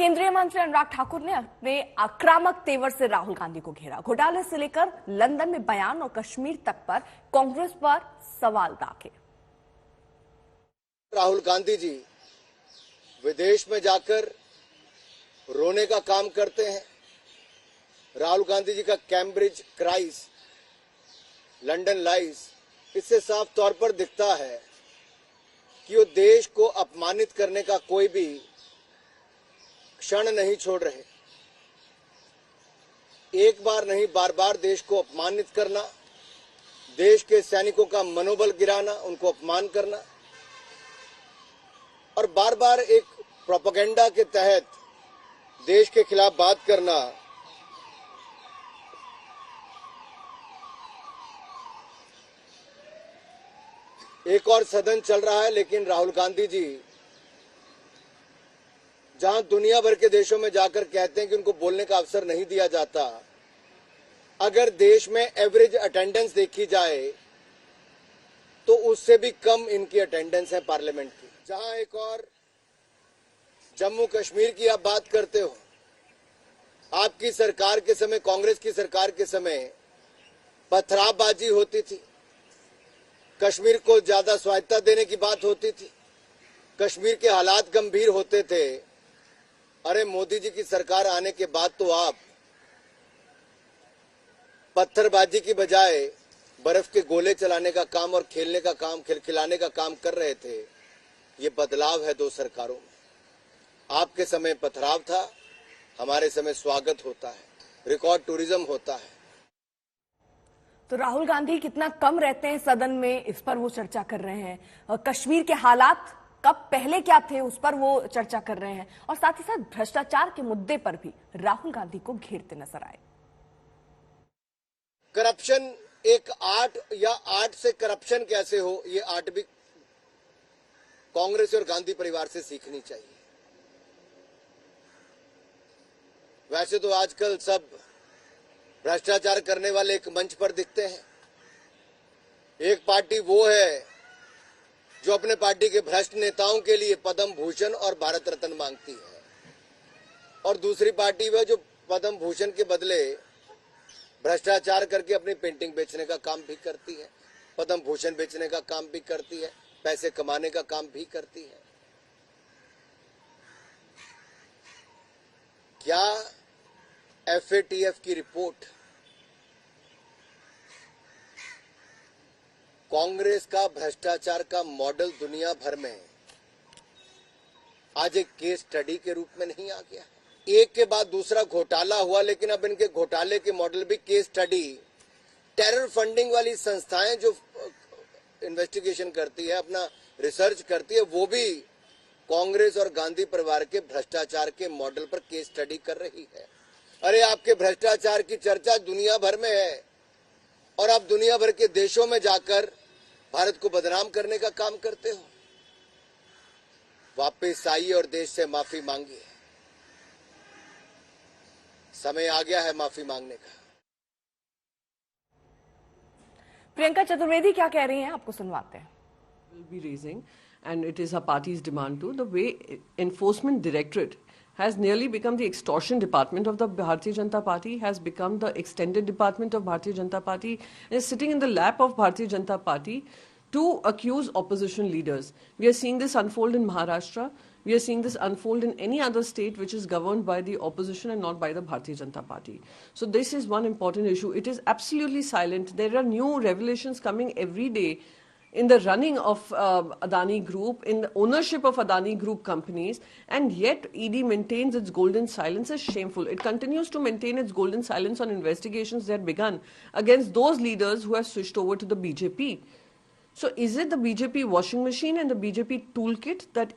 केंद्रीय मंत्री अनुराग ठाकुर ने अपने आक्रामक तेवर से राहुल गांधी को घेरा। घोटाले से लेकर लंदन में बयान और कश्मीर तक पर कांग्रेस पर सवाल दागे। राहुल गांधी जी विदेश में जाकर रोने का काम करते हैं। राहुल गांधी जी का कैम्ब्रिज क्राइस, लंदन लाइस, इससे साफ तौर पर दिखता है कि वो देश को अपमानित करने का कोई भी क्षण नहीं छोड़ रहे। एक बार नहीं, बार बार देश को अपमानित करना, देश के सैनिकों का मनोबल गिराना, उनको अपमान करना और बार बार एक प्रोपेगेंडा के तहत देश के खिलाफ बात करना, एक और सदन चल रहा है लेकिन राहुल गांधी जी जहां दुनिया भर के देशों में जाकर कहते हैं कि उनको बोलने का अवसर नहीं दिया जाता, अगर देश में एवरेज अटेंडेंस देखी जाए तो उससे भी कम इनकी अटेंडेंस है पार्लियामेंट की। जहां एक और जम्मू कश्मीर की आप बात करते हो, आपकी सरकार के समय, कांग्रेस की सरकार के समय पथरावबाजी होती थी, कश्मीर को ज्यादा स्वायत्तता देने की बात होती थी, कश्मीर के हालात गंभीर होते थे। अरे मोदी जी की सरकार आने के बाद तो आप पत्थरबाजी की बजाय बर्फ के गोले चलाने का काम और खेलने का काम, खिलखिलाने का काम कर रहे थे। ये बदलाव है दो सरकारों में। आपके समय पथराव था, हमारे समय स्वागत होता है, रिकॉर्ड टूरिज्म होता है। तो राहुल गांधी कितना कम रहते हैं सदन में, इस पर वो चर्चा कर रहे हैं। कश्मीर के हालात कब पहले क्या थे उस पर वो चर्चा कर रहे हैं और साथ ही साथ भ्रष्टाचार के मुद्दे पर भी राहुल गांधी को घेरते नजर आए। करप्शन एक आर्ट, या आर्ट से करप्शन कैसे हो, ये आर्ट भी कांग्रेस और गांधी परिवार से सीखनी चाहिए। वैसे तो आजकल सब भ्रष्टाचार करने वाले एक मंच पर दिखते हैं। एक पार्टी वो है जो अपने पार्टी के भ्रष्ट नेताओं के लिए पद्म भूषण और भारत रत्न मांगती है, और दूसरी पार्टी वह जो पद्म भूषण के बदले भ्रष्टाचार करके अपनी पेंटिंग बेचने का काम भी करती है, पद्म भूषण बेचने का काम भी करती है, पैसे कमाने का काम भी करती है। क्या FATF की रिपोर्ट कांग्रेस का भ्रष्टाचार का मॉडल दुनिया भर में आज एक केस स्टडी के रूप में नहीं आ गया? एक के बाद दूसरा घोटाला हुआ, लेकिन अब इनके घोटाले के मॉडल भी केस स्टडी, टेरर फंडिंग वाली संस्थाएं जो इन्वेस्टिगेशन करती है, अपना रिसर्च करती है, वो भी कांग्रेस और गांधी परिवार के भ्रष्टाचार के मॉडल पर केस स्टडी कर रही है। अरे आपके भ्रष्टाचार की चर्चा दुनिया भर में है और आप दुनिया भर के देशों में जाकर भारत को बदनाम करने का काम करते हो। वापस आइए और देश से माफी मांगिए। समय आ गया है माफी मांगने का। प्रियंका चतुर्वेदी क्या कह रही हैं, आपको सुनवाते हैं। Will be raising, and it is her party's demand too. The way Enforcement Directorate has nearly become the extortion department of the Bharatiya Janata Party, has become the extended department of Bharatiya Janata Party, and is sitting in the lap of Bharatiya Janata Party to accuse opposition leaders. We are seeing this unfold in Maharashtra. We are seeing this unfold in any other state which is governed by the opposition and not by the Bharatiya Janata Party. So this is one important issue. It is absolutely silent. There are new revelations coming every day in the running of Adani Group, in the ownership of Adani Group companies, and yet ED maintains its golden silence. Is shameful. It continues to maintain its golden silence on investigations that begun against those leaders who have switched over to the BJP. So is it the BJP washing machine and the BJP toolkit that